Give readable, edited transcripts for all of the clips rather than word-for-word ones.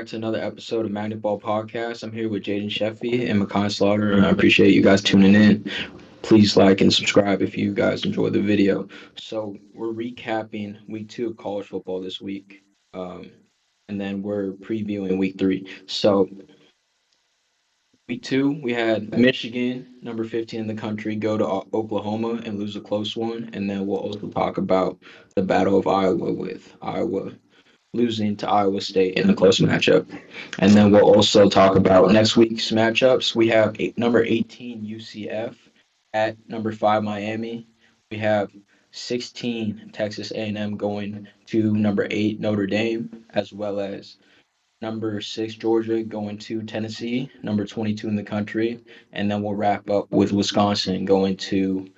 to another episode of Magnet Ball Podcast. I'm here with Jaden Sheffy and Mekhi Slaughter, and I appreciate you guys tuning in. Please like and subscribe if you guys enjoy the video. So we're recapping week two of college football this week, um, and then we're previewing week three. So week two, we had Michigan, number 15 in the country, go to Oklahoma and lose a close one, and then we'll also talk about the Battle of Iowa with Iowa losing to Iowa State in a close matchup. And then we'll also talk about next week's matchups. We have number 18 UCF at number 5 Miami. We have 16 Texas A&M going to number 8 Notre Dame, as well as number 6 Georgia going to Tennessee, number 22 in the country, and then we'll wrap up with Wisconsin going to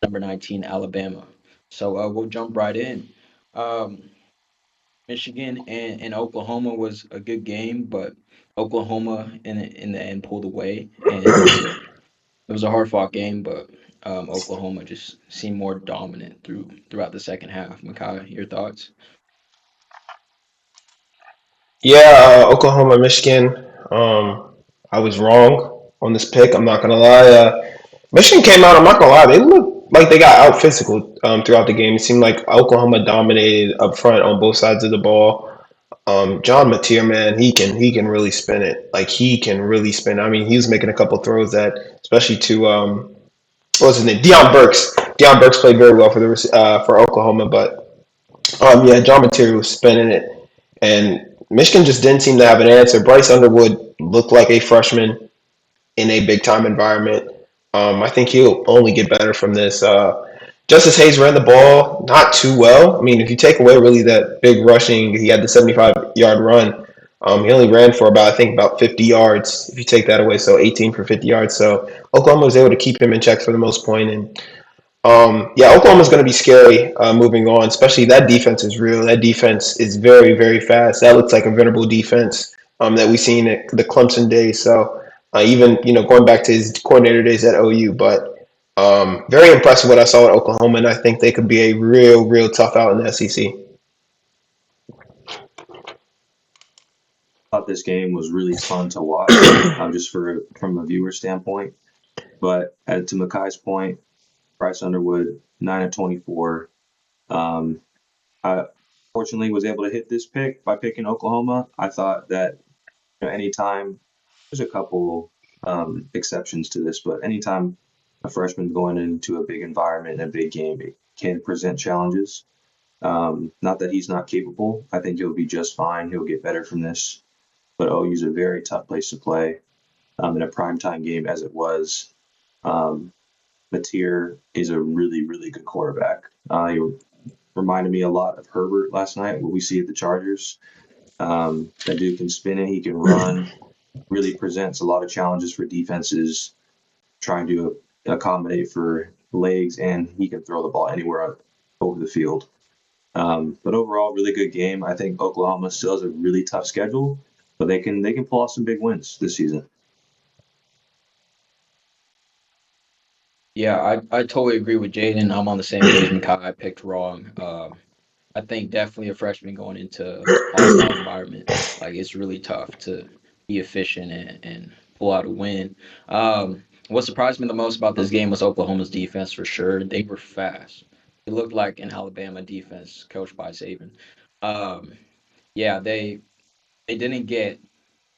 number 19 Alabama. So we'll jump right in. Um, Michigan and Oklahoma was a good game, but Oklahoma in the end pulled away, and it was a hard fought game. But Oklahoma just seemed more dominant throughout the second half. Makai, your thoughts? Yeah, Oklahoma, Michigan. I was wrong on this pick. I'm not gonna lie. Michigan came out. I'm not gonna lie. They looked like they got out physical throughout the game. It seemed like Oklahoma dominated up front on both sides of the ball. John Mateer, man, he can really spin it. Like he can really spin. I mean, he was making a couple throws that, especially to what was his name, Deion Burks. Deion Burks played very well for Oklahoma, but yeah, John Mateer was spinning it, and Michigan just didn't seem to have an answer. Bryce Underwood looked like a freshman in a big time environment. I think he'll only get better from this. Justice Hayes ran the ball not too well. I mean, if you take away really that big rushing, he had the 75-yard run. He only ran for about, I think, about 50 yards. If you take that away, so 18 for 50 yards. So Oklahoma was able to keep him in check for the most point. And yeah, Oklahoma's going to be scary moving on. Especially that defense is real. That defense is very, very fast. That looks like a venerable defense that we've seen at the Clemson days. So even going back to his coordinator days at OU, but very impressed with what I saw at Oklahoma, and I think they could be a real, real tough out in the SEC. Thought this game was really fun to watch, just from a viewer standpoint. But to Makai's point, Bryce Underwood, 9 of 24. I fortunately was able to hit this pick by picking Oklahoma. I thought that anytime there's a couple exceptions to this, but anytime a freshman's going into a big environment and a big game, it can present challenges. Not that he's not capable. I think he'll be just fine. He'll get better from this. But OU's a very tough place to play in a primetime game as it was. Mateer is a really, really good quarterback. He reminded me a lot of Herbert last night, what we see at the Chargers. That dude can spin it. He can run. Really presents a lot of challenges for defenses trying to accommodate for legs, and he can throw the ball anywhere over the field. But overall, really good game. I think Oklahoma still has a really tough schedule, but they can pull off some big wins this season. Yeah, I totally agree with Jaden. I'm on the same page. Makai, I picked wrong. I think definitely a freshman going into hostile environment, like it's really tough to be efficient and pull out a win. What surprised me the most about this game was Oklahoma's defense for sure. They were fast. It looked like an Alabama defense coached by Saban. Um, yeah, they didn't get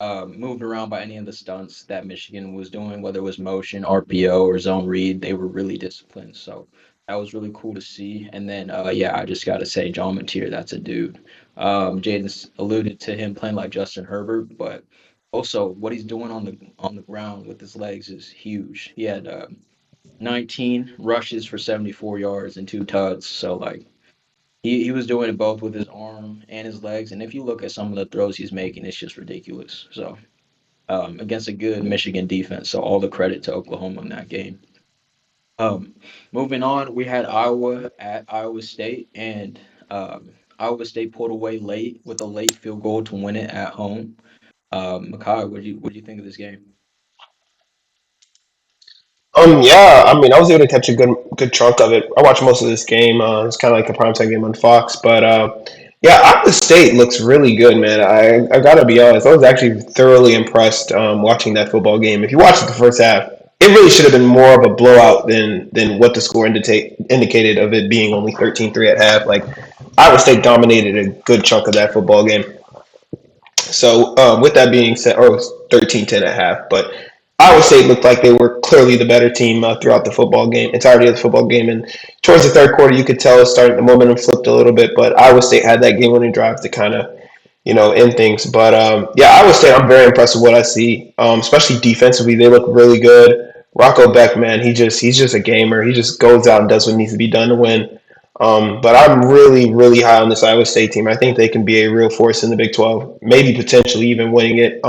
moved around by any of the stunts that Michigan was doing, whether it was motion, RPO, or zone read. They were really disciplined. So that was really cool to see. And then, yeah, I just got to say, John Mateer, that's a dude. Jaden's alluded to him playing like Justin Herbert, but also what he's doing on the ground with his legs is huge. He had 19 rushes for 74 yards and 2 tugs. So like he was doing it both with his arm and his legs. And if you look at some of the throws he's making, it's just ridiculous. So against a good Michigan defense. So all the credit to Oklahoma in that game. Moving on, we had Iowa at Iowa State, and Iowa State pulled away late with a late field goal to win it at home. Makai, what do you think of this game? Yeah, I mean, I was able to catch a good chunk of it. I watched most of this game. It's kind of like a primetime game on Fox, but Yeah, Iowa State looks really good, man. I gotta be honest. I was actually thoroughly impressed watching that football game. If you watched the first half, it really should have been more of a blowout than what the score indicated of it being only 13-3 at half. Like Iowa State dominated a good chunk of that football game. So with that being said, or it was 13-10 at half, but Iowa State looked like they were clearly the better team throughout the football game, entirety of the football game. And towards the third quarter, you could tell it started, the momentum flipped a little bit, but Iowa State had that game-winning drive to kind of, end things. But yeah, Iowa State, I'm very impressed with what I see, especially defensively. They look really good. Rocco Beck, man, he's just a gamer. He just goes out and does what needs to be done to win. But I'm really, really high on this Iowa State team. I think they can be a real force in the Big 12, maybe potentially even winning it.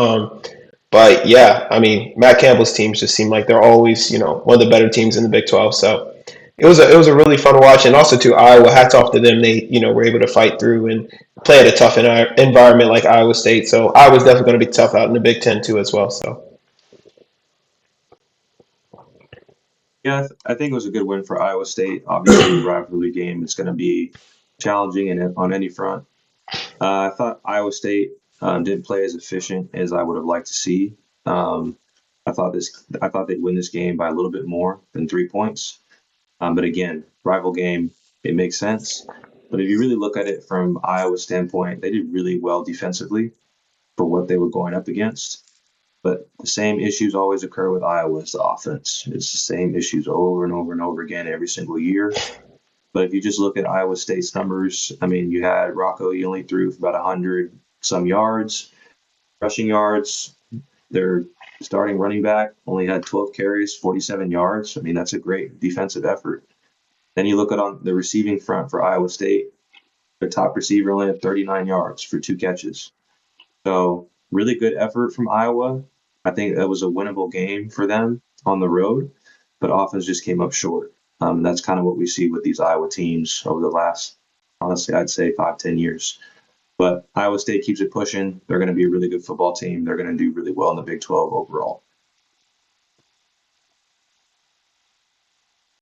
But yeah, I mean, Matt Campbell's teams just seem like they're always, one of the better teams in the Big 12. So it was a really fun watch, and also to Iowa, hats off to them. They were able to fight through and play at a tough environment like Iowa State. So Iowa's definitely going to be tough out in the Big 10 too as well. So Yeah, I think it was a good win for Iowa State. Obviously, rivalry game is going to be challenging on any front. I thought Iowa State didn't play as efficient as I would have liked to see. Um, I thought they'd win this game by a little bit more than 3 points. But again, rival game, it makes sense. But if you really look at it from Iowa's standpoint, they did really well defensively for what they were going up against. But the same issues always occur with Iowa as the offense. It's the same issues over and over and over again every single year. But if you just look at Iowa State's numbers, I mean, you had Rocco, he only threw for about 100 some yards, rushing yards. Their starting running back only had 12 carries, 47 yards. I mean, that's a great defensive effort. Then you look at on the receiving front for Iowa State, their top receiver only had 39 yards for 2 catches. So really good effort from Iowa. I think that was a winnable game for them on the road, but offense just came up short. That's kind of what we see with these Iowa teams over the last, honestly, I'd say 5-10 years. But Iowa State keeps it pushing. They're going to be a really good football team. They're going to do really well in the Big 12 overall.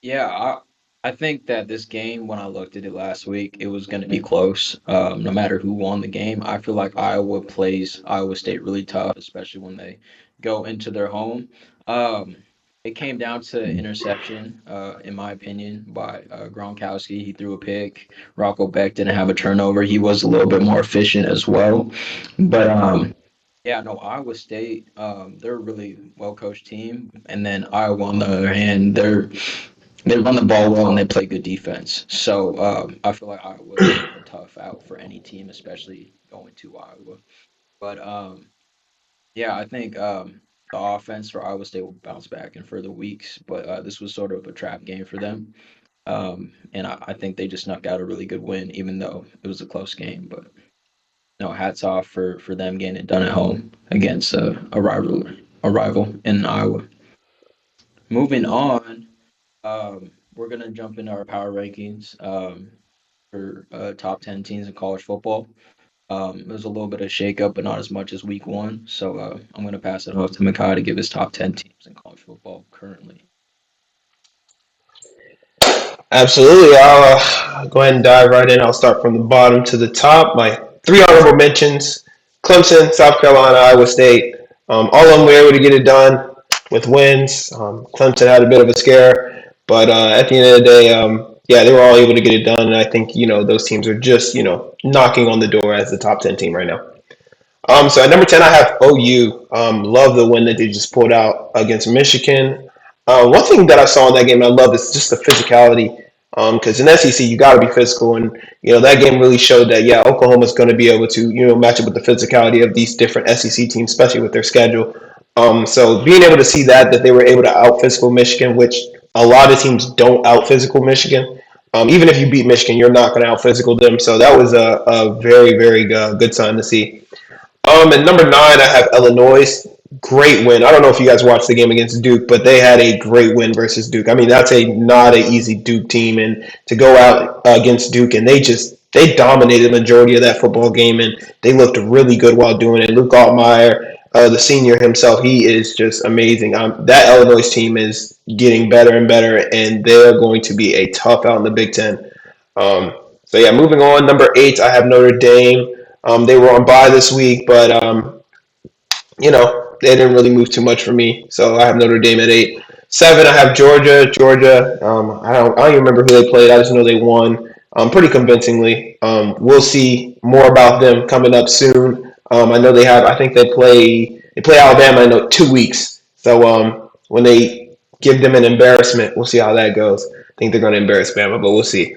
Yeah, I think that this game, when I looked at it last week, it was going to be close. No matter who won the game, I feel like Iowa plays Iowa State really tough, especially when they go into their home. Um, it came down to interception, in my opinion, by Gronkowski. He threw a pick. Rocco Beck didn't have a turnover. He was a little bit more efficient as well. But yeah, no, Iowa State, they're a really well coached team. And then Iowa, on the other hand, they run the ball well and they play good defense. So I feel like Iowa is a tough out for any team, especially going to Iowa. But yeah, I think the offense for Iowa State will bounce back in further weeks. But this was sort of a trap game for them. And I think they just snuck out a really good win, even though it was a close game. But no, hats off for them getting it done at home against a rival in Iowa. Moving on, we're gonna jump into our power rankings for top 10 teams in college football. There's a little bit of shakeup, but not as much as week one. So I'm gonna pass it off to Mekhi to give his top 10 teams in college football currently. absolutely, I'll go ahead and dive right in. I'll start from the bottom to the top. My three honorable mentions: Clemson, South Carolina, Iowa State. All of them were able to get it done with wins. Clemson had a bit of a scare, but at the end of the day, yeah, they were all able to get it done. And I think those teams are just knocking on the door as the top 10 team right now. So at number 10, I have OU. Love the win that they just pulled out against Michigan. One thing that I saw in that game I love is just the physicality. Because in SEC you got to be physical, and that game really showed that Oklahoma's going to be able to match up with the physicality of these different SEC teams, especially with their schedule. So being able to see that they were able to out physical Michigan, which a lot of teams don't out physical Michigan. Even if you beat Michigan, you're not going to out physical them. So that was a very very good sign to see. At number 9, I have Illinois. Great win. I don't know if you guys watched the game against Duke, but they had a great win versus Duke. I mean, that's not an easy Duke team, and to go out against Duke and they dominated the majority of that football game, and they looked really good while doing it. Luke Altmaier, the senior himself, he is just amazing. That Illinois team is getting better and better, and they're going to be a tough out in the Big Ten. So So yeah, moving on. Number 8, I have Notre Dame. They were on bye this week, but they didn't really move too much for me. So I have Notre Dame at 8. 7, I have Georgia. Georgia. I don't even remember who they played. I just know they won pretty convincingly. We'll see more about them coming up soon. I know they have. I think they play Alabama in 2 weeks. So when they give them an embarrassment, we'll see how that goes. I think they're going to embarrass Bama, but we'll see.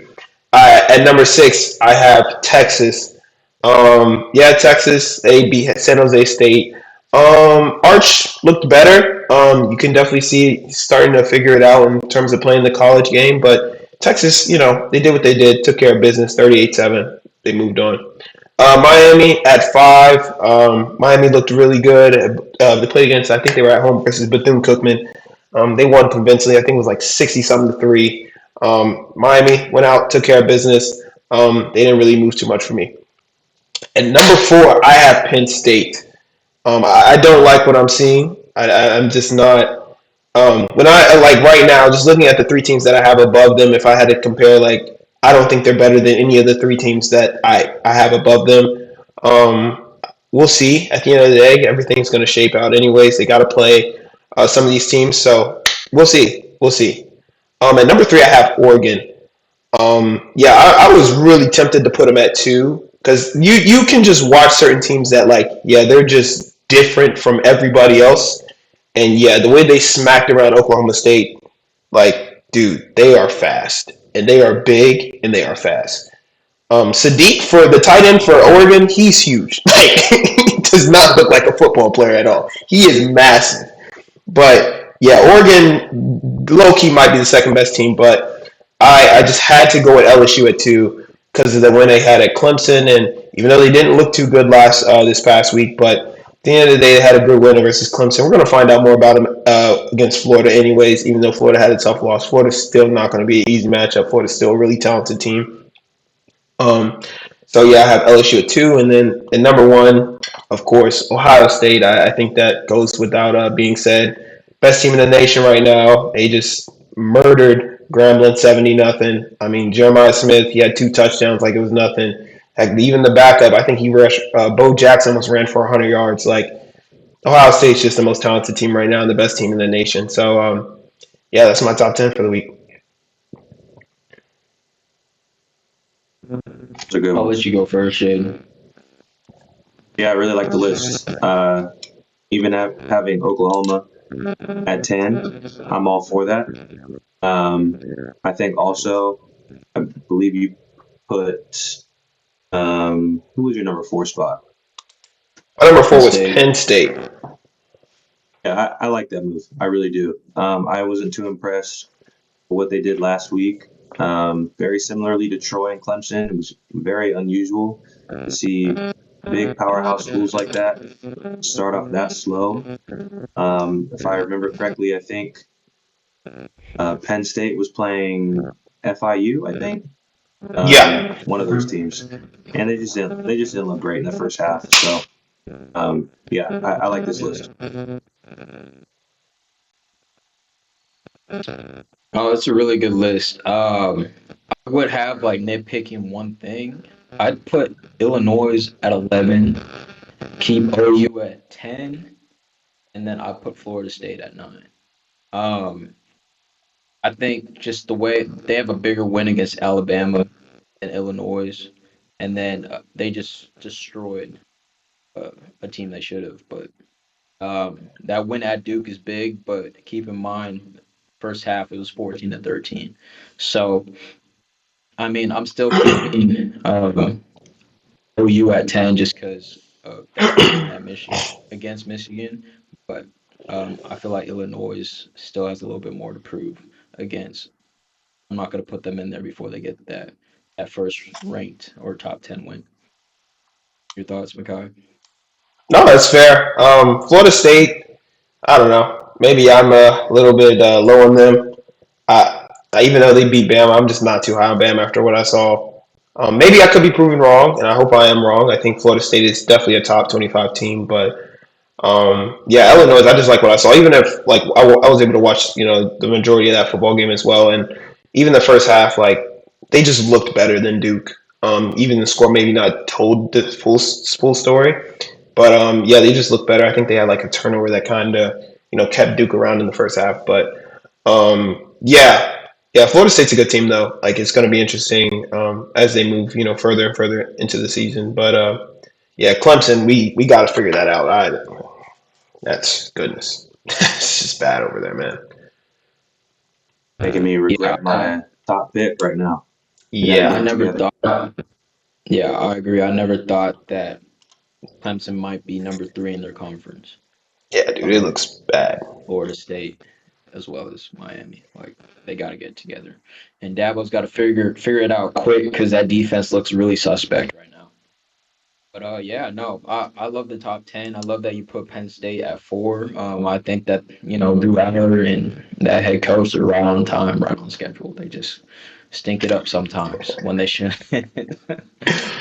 At number 6, I have Texas. Yeah, Texas. They beat San Jose State. Arch looked better. You can definitely see he's starting to figure it out in terms of playing the college game. But Texas, they did what they did, took care of business, 38-7. They moved on. Miami at 5. Miami looked really good. They played against, I think they were at home versus Bethune-Cookman. They won convincingly. I think it was like 60-something to 3. Miami went out, took care of business. They didn't really move too much for me. And number 4, I have Penn State. I don't like what I'm seeing. I'm just not. When I like right now, just looking at the 3 teams that I have above them, if I had to compare, like I don't think they're better than any of the 3 teams that I have above them. We'll see. At the end of the day, everything's going to shape out anyways. They got to play some of these teams, so we'll see. We'll see. At number 3, I have Oregon. Yeah, I was really tempted to put them at 2 because you can just watch certain teams that they're just different from everybody else, and yeah, the way they smacked around Oklahoma State, dude, they are fast and they are big and they are fast. Sadiq for the tight end for Oregon, he's huge. Like he does not look like a football player at all. He is massive. But yeah, Oregon low key might be the second best team, but I just had to go with LSU at 2 because of the win they had at Clemson, and even though they didn't look too good this past week, but at the end of the day, they had a good win versus Clemson. We're going to find out more about them against Florida, anyways. Even though Florida had a tough loss, Florida's still not going to be an easy matchup. Florida's still a really talented team. Um, so yeah, I have LSU at 2, and then at number 1, of course, Ohio State. I think that goes without being said. Best team in the nation right now. They just murdered Grambling 70-0. I mean, Jeremiah Smith, he had 2 touchdowns like it was nothing. Heck, even the backup, I think he rushed. Bo Jackson almost ran for 100 yards. Like Ohio State's just the most talented team right now and the best team in the nation. So yeah, that's my top 10 for the week. It's a good I'll one. let you go first, Jaden. Yeah, I really like the list. Even having Oklahoma at 10, I'm all for that. I think also, I believe you put, who was your number 4 spot? My number 4 Penn was State. Penn State. Yeah, I like that move. I really do. I wasn't too impressed with what they did last week. Very similarly to Troy and Clemson, it was very unusual to see big powerhouse schools like that start off that slow. If I remember correctly, I think Penn State was playing FIU, I think. Yeah. One of those teams, and they just didn't look great in the first half. So yeah, I like this list. Oh, it's a really good list. I would have like nitpicking one thing. I'd put Illinois at 11, keep OU at 10, and then I put Florida State at 9. Um, I think just the way they have a bigger win against Alabama and Illinois, and then they just destroyed a team they should have. But that win at Duke is big, but keep in mind, first half it was 14-13. So I mean, I'm still keeping OU at 10 just because of that win at Michigan against Michigan, but I feel like Illinois still has a little bit more to prove against. I'm not going to put them in there before they get that first ranked or top 10 win. Your thoughts, Mekhi? No, that's fair. Florida State, I don't know. Maybe I'm a little bit low on them. Even though they beat Bama, I'm just not too high on Bama after what I saw. Maybe I could be proven wrong, and I hope I am wrong. I think Florida State is definitely a top 25 team, but yeah, Illinois. I just like what I saw. Even if I was able to watch, the majority of that football game as well, and even the first half, they just looked better than Duke. Even the score maybe not told the full story, but yeah, they just look better. I think they had like a turnover that kind of kept Duke around in the first half. But yeah, yeah, Florida State's a good team though. Like it's going to be interesting as they move further and further into the season. But yeah, Clemson, we got to figure that out. That's goodness. It's just bad over there, man. Making me Yeah, regret my top pick right now. They got to I get Yeah, it never together. thought. Yeah, I agree. I never thought that Clemson might be number three in their conference. yeah, dude, it Um, looks bad. Florida State as well as Miami. Like they got to get together, and Dabo's got to figure it out quick because that defense looks really suspect right now. But yeah, no, I love the top 10. I love that you put Penn State at four. I think that Drew Allar and that head coach are right on time, right on schedule. They just stink it up sometimes when they should.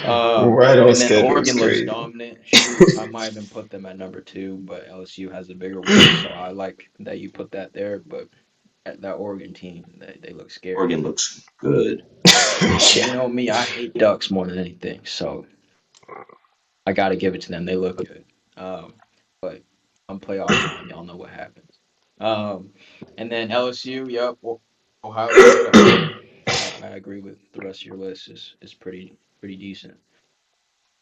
Right on And then schedule is Oregon looks crazy. dominant. Shoot, I might even put them at number two, but LSU has a bigger win, so I like that you put that there. But that Oregon team, they look scary. Oregon looks good. And you Yeah. know me, I hate Ducks more than anything, so I got to give it to them. They look good. But on playoff time, y'all know what happens. Um, and then LSU, yep, Ohio State at four. I agree with the rest of your list is pretty decent.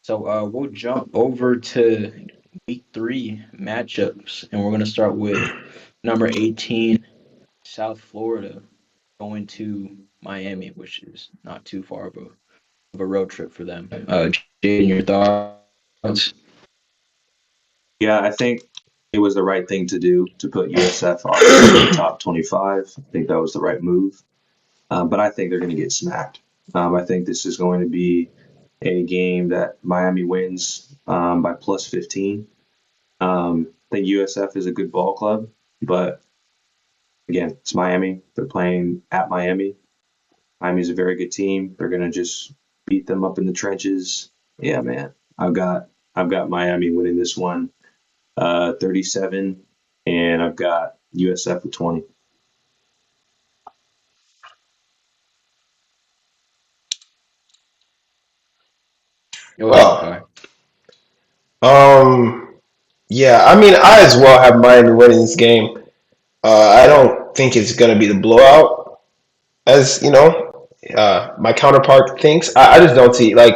So we'll jump over to week three matchups, and we're gonna start with number 18, South Florida, going to Miami, which is not too far of a road trip for them. Jaden, your thoughts? Yeah, I think it was the right thing to do to put USF outside of the top 25. I think that was the right move. But I think they're going to get smacked. I think this is going to be a game that Miami wins by plus 15. I think USF is a good ball club, but again, it's Miami. They're playing at Miami. Miami's a very good team. They're going to just beat them up in the trenches. Yeah, man. I've got Miami winning this one 37, and I've got USF with 20. Go ahead, Makai. Well, um, yeah, I mean, I as well have Miami winning this game. I don't think it's gonna be the blowout, as my counterpart thinks. I just don't see like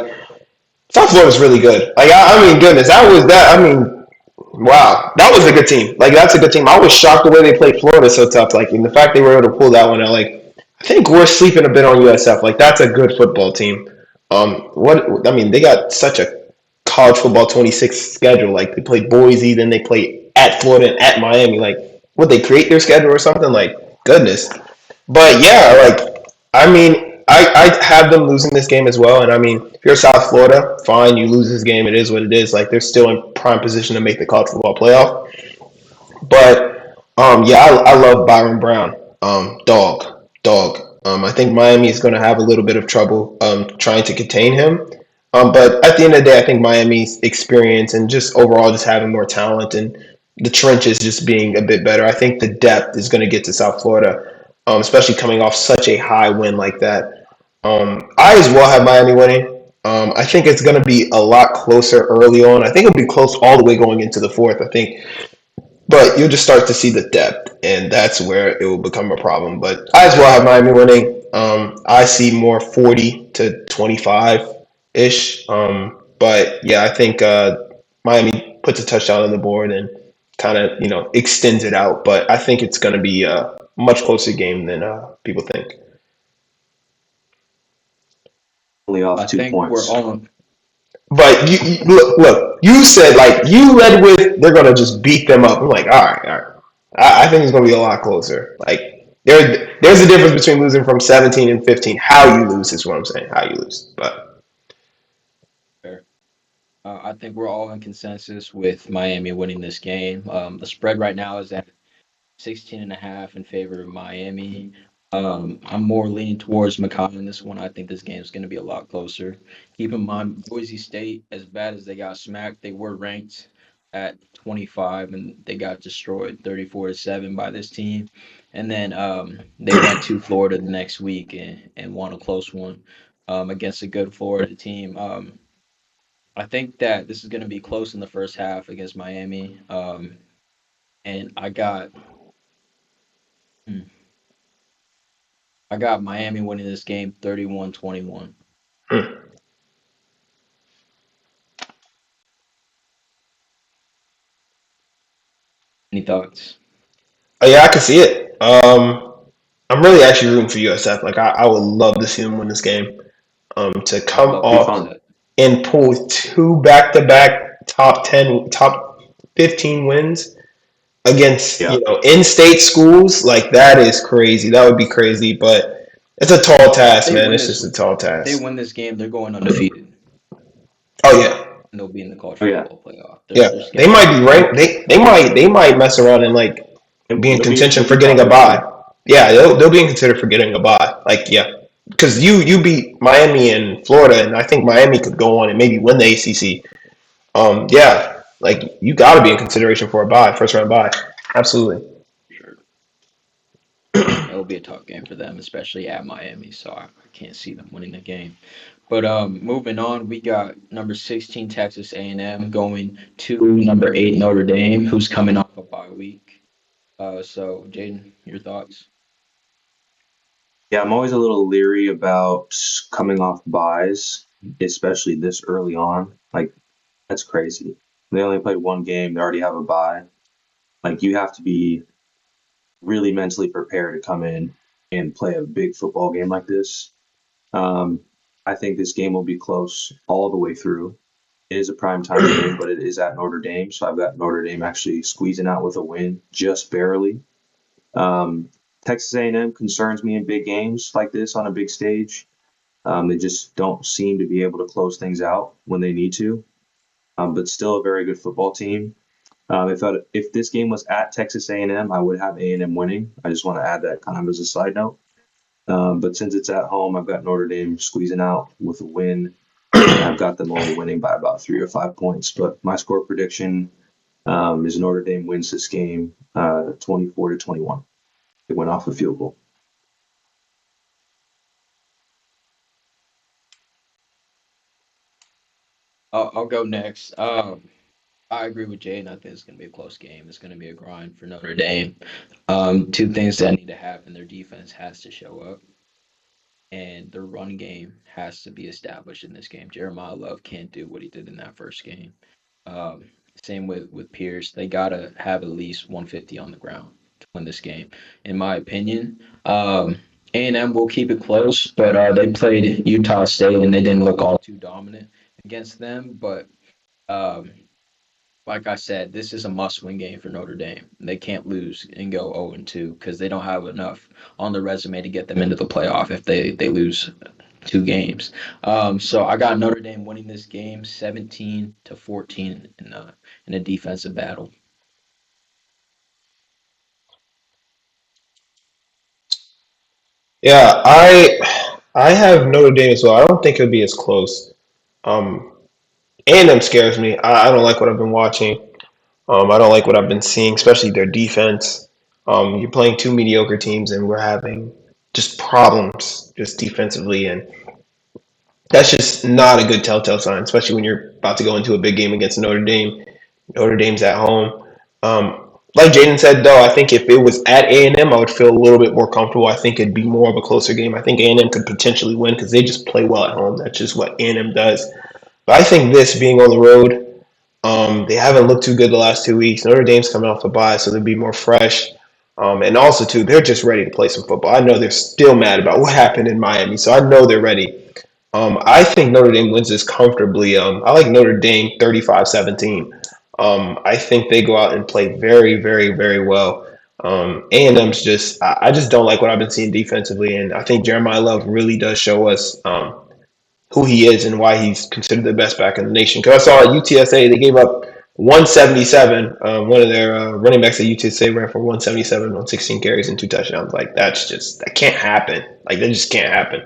South Florida's really good. Like I mean, goodness, that was that. I mean, wow, that was a good team. Like that's a good team. I was shocked the way they played Florida so tough. Like, and the fact they were able to pull that one out. Like, I think we're sleeping a bit on USF. Like, that's a good football team. What I mean, they got such a college football 26 schedule. Like, they played Boise, then they play at Florida and at Miami. Like, would they create their schedule or something? Like, goodness. But yeah, like I mean, I have them losing this game as well. And I mean, if you're South Florida, fine, you lose this game. It is what it is. Like they're still in prime position to make the college football playoff. But yeah, I love Byron Brown. Dog. I think Miami is going to have a little bit of trouble trying to contain him. But at the end of the day, I think Miami's experience and just overall just having more talent and the trenches just being a bit better. I think the depth is going to get to South Florida, especially coming off such a high win like that. I as well have Miami winning. I think it's going to be a lot closer early on. I think it'll be close all the way going into the fourth. I think but you'll just start to see the depth, and that's where it will become a problem. But I as well have Miami winning. I see more 40-25 ish. But yeah, I think Miami puts a touchdown on the board and kind of extends it out. But I think it's going to be a much closer game than people think. Only off I two think we're points. all But you look. You said like you led with they're gonna just beat them up. I'm like, all right. I think it's gonna be a lot closer. Like there's a difference between losing from 17 and 15. How you lose is what I'm saying. How you lose, but fair. I think we're all in consensus with Miami winning this game. The spread right now is at 16.5 in favor of Miami. I'm more leaning towards Mekhi in this one. I think this game is going to be a lot closer. Keep in mind, Boise State, as bad as they got smacked, they were ranked at 25 and they got destroyed 34-7 by this team. And then they went to Florida the next week and won a close one. against a good Florida team. I think that this is going to be close in the first half against Miami. And hmm, I got Miami winning this game 31-21. Hmm. Any thoughts? Oh yeah, I can see it. I'm really actually rooting for USF. Like I would love to see them win this game. To come That'll Be be off fun. upset. and pull two back-to-back top 10, top 15 wins against Yeah. in-state schools, like that is crazy. That would be crazy, but it's a tall If task, they man. win It's this, just a tall if they task. win this game, they're going undefeated, Oh yeah, and they'll be in the college Oh yeah. football playoff. yeah. Their They schedule might is be really ranked. good. They might mess around and like be in contention They'll for be getting top a bye. 15. Yeah, they'll be considered for getting a bye. Like yeah, because you beat Miami and Florida, and I think Miami could go on and maybe win the ACC. Yeah, like you got to be in consideration for a bye, first round bye. Absolutely. Sure. It'll be a tough game for them, especially at Miami. So I can't see them winning the game. But moving on, we got number 16 Texas A&M going to number 8 Notre Dame, who's coming off a bye week. So Jaden, your thoughts? Yeah, I'm always a little leery about coming off buys, especially this early on. Like that's crazy. They only played one game. They already have a bye. Like you have to be really mentally prepared to come in and play a big football game like this. Um, I think this game will be close all the way through. It is a prime time game, but it is at Notre Dame, so I've got Notre Dame actually squeezing out with a win, just barely. Um, Texas A&M concerns me in big games like this on a big stage. They just don't seem to be able to close things out when they need to. But still a very good football team. If this game was at Texas A&M, I would have A&M winning. I just want to add that kind of as a side note. But since it's at home, I've got Notre Dame squeezing out with a win, and I've got them only winning by about 3 or 5 points. But my score prediction is Notre Dame wins this game 24-21. They went off a field goal. I'll go next. I agree with Jaden. I think it's going to be a close game. It's going to be a grind for Notre Dame. Two things that need to happen: their defense has to show up, and their run game has to be established in this game. Jeremiah Love can't do what he did in that first game. Um, Same with Pierce. They gotta have at least 150 on the ground to win this game, in my opinion. A&M will keep it close, but they played Utah State and they didn't look all too dominant against them. But um, like I said, this is a must-win game for Notre Dame. They can't lose and go 0-2 because they don't have enough on their resume to get them into the playoff if they lose 2 games. So I got Notre Dame winning this game 17-14 in a defensive battle. Yeah, I have Notre Dame as well. I don't think it'll be as close. Um, A&M scares me. I don't like what I've been watching. I don't like what I've been seeing, especially their defense. You're playing two mediocre teams, and we're having just problems just defensively, and that's just not a good telltale sign, especially when you're about to go into a big game against Notre Dame. Notre Dame's at home. Like Jaden said, though, I think if it was at A&M, I would feel a little bit more comfortable. I think it'd be more of a closer game. I think A&M could potentially win because they just play well at home. That's just what A&M does. But I think this being on the road, they haven't looked too good the last 2 weeks. Notre Dame's coming off a bye, so they'll be more fresh. And also, too, they're just ready to play some football. I know they're still mad about what happened in Miami, so I know they're ready. I think Notre Dame wins this comfortably. I like Notre Dame 35-17. I think they go out and play very, very, very well. A&M's just, I just don't like what I've been seeing defensively, and I think Jeremiah Love really does show us who he is and why he's considered the best back in the nation. Because I saw at UTSA they gave up 177. One of their running backs at UTSA ran for 177 on 16 carries and 2 touchdowns. Like that can't happen. Like that just can't happen.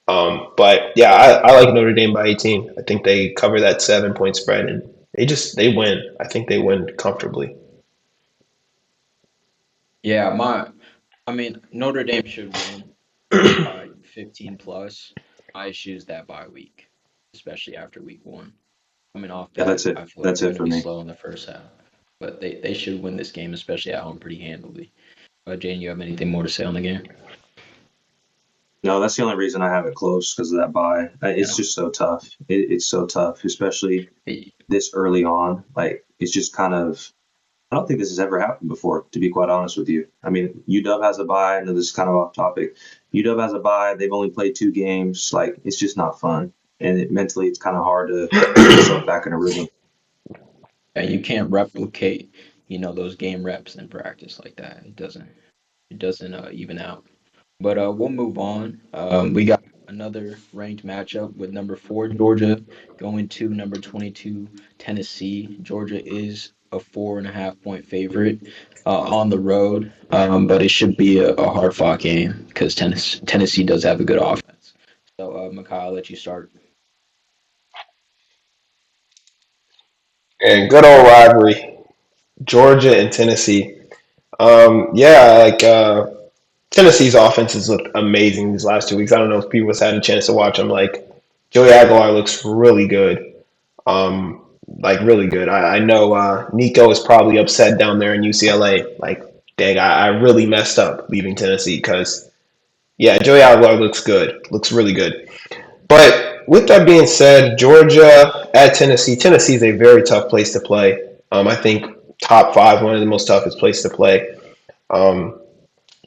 But yeah, I like Notre Dame by 18. I think they cover that 7 point spread and they win. I think they win comfortably. Yeah, I mean Notre Dame should win by 15 plus. My issue is that bye week, especially after week one. Coming off Yeah, that, that's it. I feel like That's they're it going to for be me. slow in the first half. But they should win this game, especially at home, pretty handily. Jane, you have anything more to say on the game? No, that's the only reason I have it close because of that bye. It's Yeah. just so tough. It's so tough, especially Hey, this early on. Like it's just kind of. I don't think this has ever happened before, to be quite honest with you. I mean, UW has a bye. I know this is kind of off topic. UW has a bye. They've only played 2 games. Like it's just not fun, and mentally, it's kind of hard to get yourself back in a rhythm. and you can't replicate, those game reps in practice like that. It doesn't even out. But we'll move on. We got another ranked matchup with number 4 Georgia going to number 22 Tennessee. Georgia is a 4.5 point favorite on the road, but it should be a hard fought game because Tennessee does have a good offense. So, Mekhi, I'll let you start. And good old rivalry, Georgia and Tennessee. Yeah, Tennessee's offense has looked amazing these last 2 weeks. I don't know if people has had a chance to watch them. Like Joey Aguilar looks really good. Like really good. I know Nico is probably upset down there in UCLA. Like, dang, I really messed up leaving Tennessee because yeah, Joey Aguilar looks good. Looks really good. But with that being said, Georgia at Tennessee. Tennessee is a very tough place to play. I think top five, one of the most toughest places to play. Um,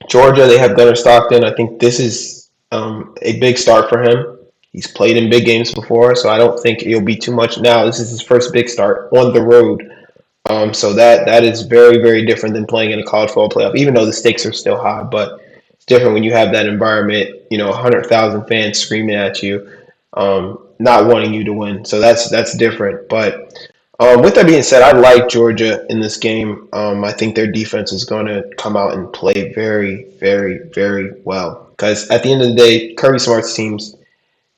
Georgia, they have Gunnar Stockton. I think this is a big start for him. He's played in big games before, so I don't think it'll be too much now. This is his first big start on the road. So that is very, very different than playing in a college football playoff, even though the stakes are still high. But it's different when you have that environment, 100,000 fans screaming at you, not wanting you to win. So that's different. But with that being said, I like Georgia in this game. I think their defense is going to come out and play very, very, very well. Because at the end of the day, Kirby Smart's teams,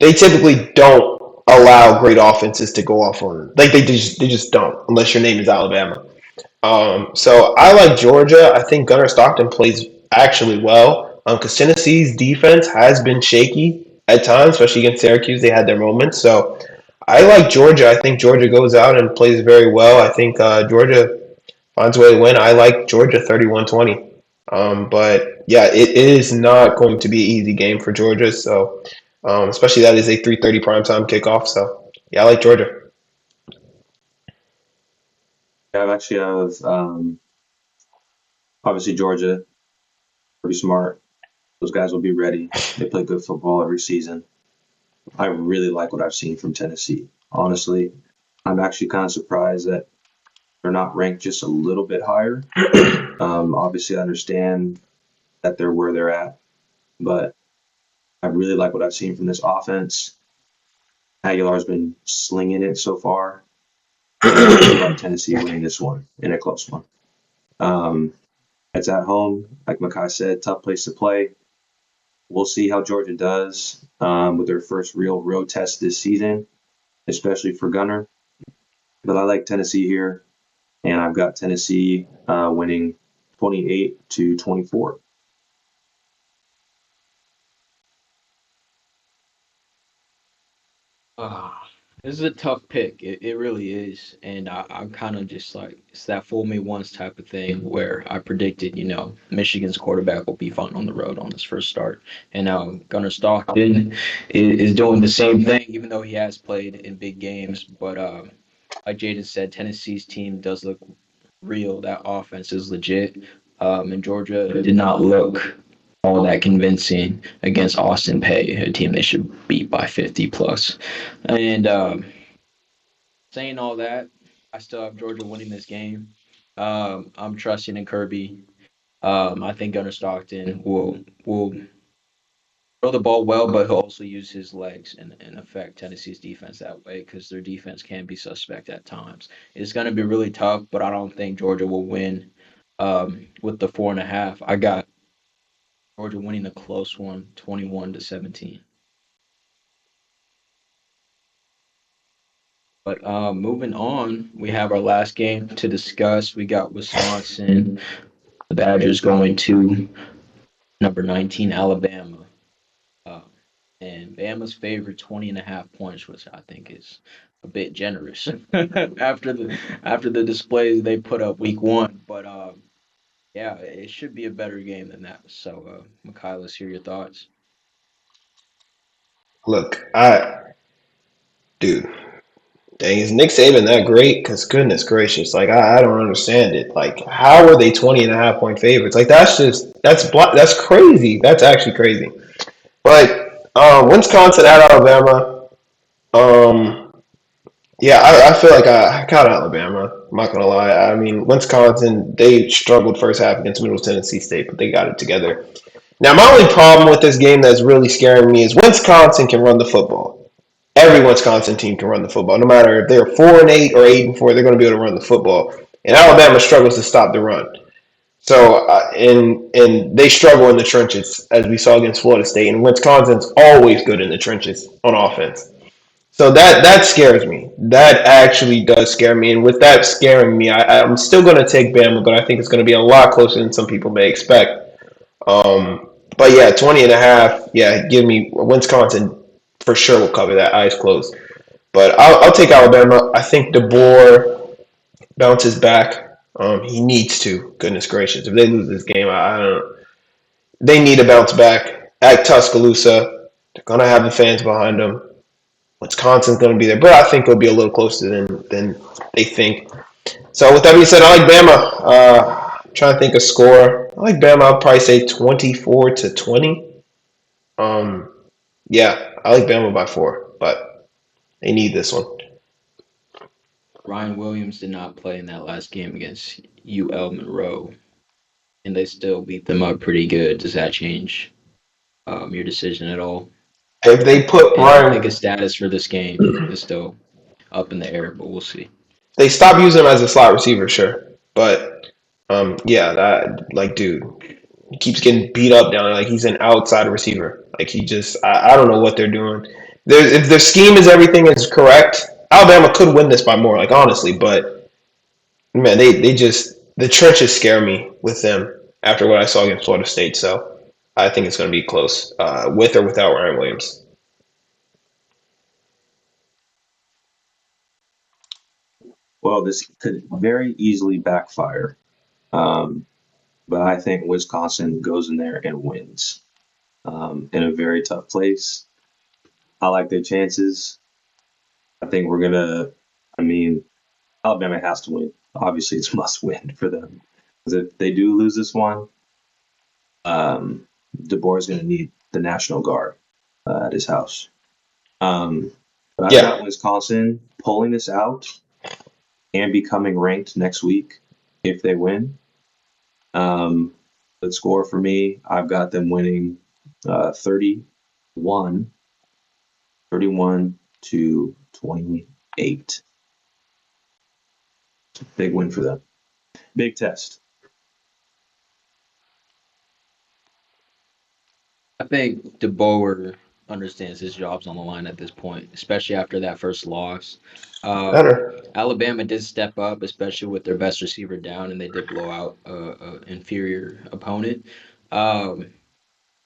they typically don't allow great offenses to go off on them. Like they just don't, unless your name is Alabama. So I like Georgia. I think Gunnar Stockton plays actually well because Tennessee's defense has been shaky at times, especially against Syracuse. They had their moments. So I like Georgia. I think Georgia goes out and plays very well. I think Georgia finds a way to win. I like Georgia 31-20. But yeah, it is not going to be an easy game for Georgia. So especially that is a 3:30 primetime kickoff. So yeah, I like Georgia. Yeah, I've actually have obviously Georgia, pretty smart. Those guys will be ready. They play good football every season. I really like what I've seen from Tennessee. Honestly, I'm actually kind of surprised that they're not ranked just a little bit higher. Obviously, I understand that they're where they're at, but I really like what I've seen from this offense. Aguilar's been slinging it so far, and I really like Tennessee winning this one in a close one. Um, it's at home, like Mekhi said, tough place to play. We'll see how Georgia does with their first real road test this season, especially for Gunner. But I like Tennessee here, and I've got Tennessee winning 28-24. Ah, this is a tough pick. It really is. And I'm kind of just like, it's that fool me once type of thing where I predicted, Michigan's quarterback will be fun on the road on his first start. And now Gunnar Stockton is doing the same thing, even though he has played in big games. But like Jaden said, Tennessee's team does look real. That offense is legit. And Georgia did not look all that convincing against Austin Pay, a team they should beat by 50 plus. And saying all that, I still have Georgia winning this game. I'm trusting in Kirby. I think Gunnar Stockton will throw the ball well, but he'll also use his legs and affect Tennessee's defense that way because their defense can be suspect at times. It's going to be really tough, but I don't think Georgia will win with the 4.5. I got Georgia winning the close one, 21-17. But moving on, we have our last game to discuss. We got Wisconsin, the Badgers going to number 19 Alabama. Uh, and Bama's favored 20.5 points, which I think is a bit generous after the displays they put up week one. But yeah, it should be a better game than that. So, Mikhail, let's hear your thoughts. Look, dude, dang, is Nick Saban that great? Because goodness gracious, like I don't understand it. Like, how are they 20.5 point favorites? Like, that's crazy. That's actually crazy. But Wisconsin at Alabama. Um, yeah, I feel like I got Alabama. I'm not gonna lie. I mean, Wisconsin, they struggled first half against Middle Tennessee State, but they got it together. Now, my only problem with this game that's really scaring me is Wisconsin can run the football. Every Wisconsin team can run the football, no matter if they're 4-8 or 8-4. They're going to be able to run the football. And Alabama struggles to stop the run. So, and they struggle in the trenches, as we saw against Florida State. And Wisconsin's always good in the trenches on offense. So that scares me. That actually does scare me. And with that scaring me, I'm still going to take Bama, but I think it's going to be a lot closer than some people may expect. But yeah, 20.5. Yeah, give me Wisconsin for sure will cover that, eyes closed. But I'll take Alabama. I think DeBoer bounces back. He needs to. Goodness gracious, if they lose this game, I don't. They need to bounce back at Tuscaloosa. They're gonna have the fans behind them. Wisconsin's gonna be there, but I think it'll be a little closer than they think. So with that being said, I like Bama. Trying to think of score. I like Bama. I'll probably say 24-20. Um, yeah, I like Bama by 4, but they need this one. Ryan Williams did not play in that last game against UL Monroe, and they still beat them up pretty good. Does that change your decision at all? If they put And I think his Ryan, status for this game is still up in the air, but we'll see. they stop using him as a slot receiver, sure, but yeah, that like, dude, he keeps getting beat up down there. Like he's an outside receiver. Like he just, I don't know what they're doing. If their scheme is everything is correct, Alabama could win this by more. Like honestly, but man, they just the trenches scare me with them after what I saw against Florida State. So I think it's going to be close, with or without Ryan Williams. Well, this could very easily backfire. Um, but I think Wisconsin goes in there and wins in a very tough place. I like their chances. I think we're gonna. I mean, Alabama has to win. Obviously, it's must win for them. Because if they do lose this one, um, DeBoer is going to need the National Guard at his house. Um, but I've got Yeah, Wisconsin pulling this out and becoming ranked next week if they win. Um, the score for me, I've got them winning 31, 31-28. Big win for them. Big test. I think DeBoer understands his job's on the line at this point, especially after that first loss. better. Alabama did step up, especially with their best receiver down, and they did blow out a inferior opponent. Um,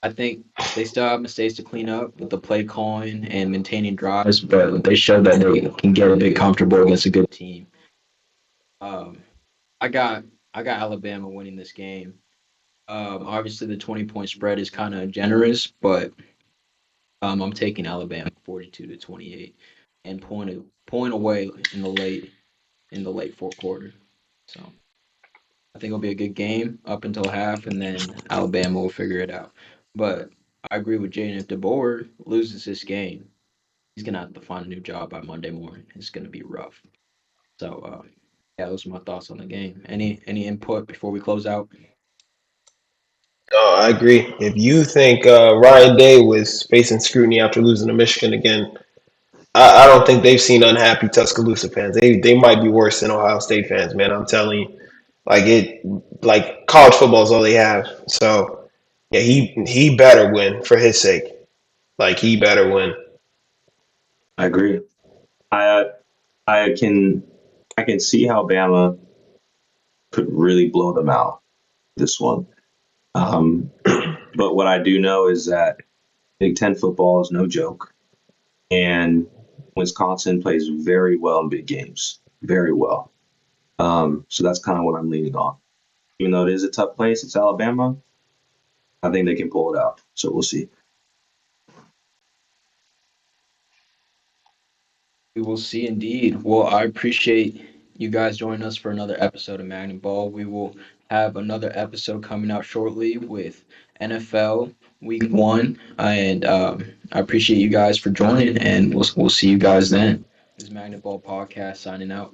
I think they still have mistakes to clean up with the play calling and maintaining drives, but they showed that they can get a bit comfortable against a good team. Um, I got I got Alabama winning this game. Obviously, the 20 point spread is kind of generous, but I'm taking Alabama 42-28 and point away in the late fourth quarter. So I think it'll be a good game up until half, and then Alabama will figure it out. But I agree with Jaden. If DeBoer loses this game, he's gonna have to find a new job by Monday morning. It's gonna be rough. So yeah, those are my thoughts on the game. Any input before we close out? No, I agree. If you think Ryan Day was facing scrutiny after losing to Michigan again, I don't think they've seen unhappy Tuscaloosa fans. They might be worse than Ohio State fans, man. I'm telling you, like like college football is all they have. So yeah, he better win for his sake. Like he better win. I agree. I I can I can see how Bama could really blow them out this one. Um, but what I do know is that Big Ten football is no joke, and Wisconsin plays very well in big games, very well. So that's kind of what I'm leaning on. Even though it is a tough place, it's Alabama. I think they can pull it out. So we'll see. We will see indeed. Well, I appreciate you guys joining us for another episode of Magnum Ball. We will have another episode coming out shortly with NFL Week One, and I appreciate you guys for joining, and we'll see you guys then. This is Magnum Ball podcast signing out.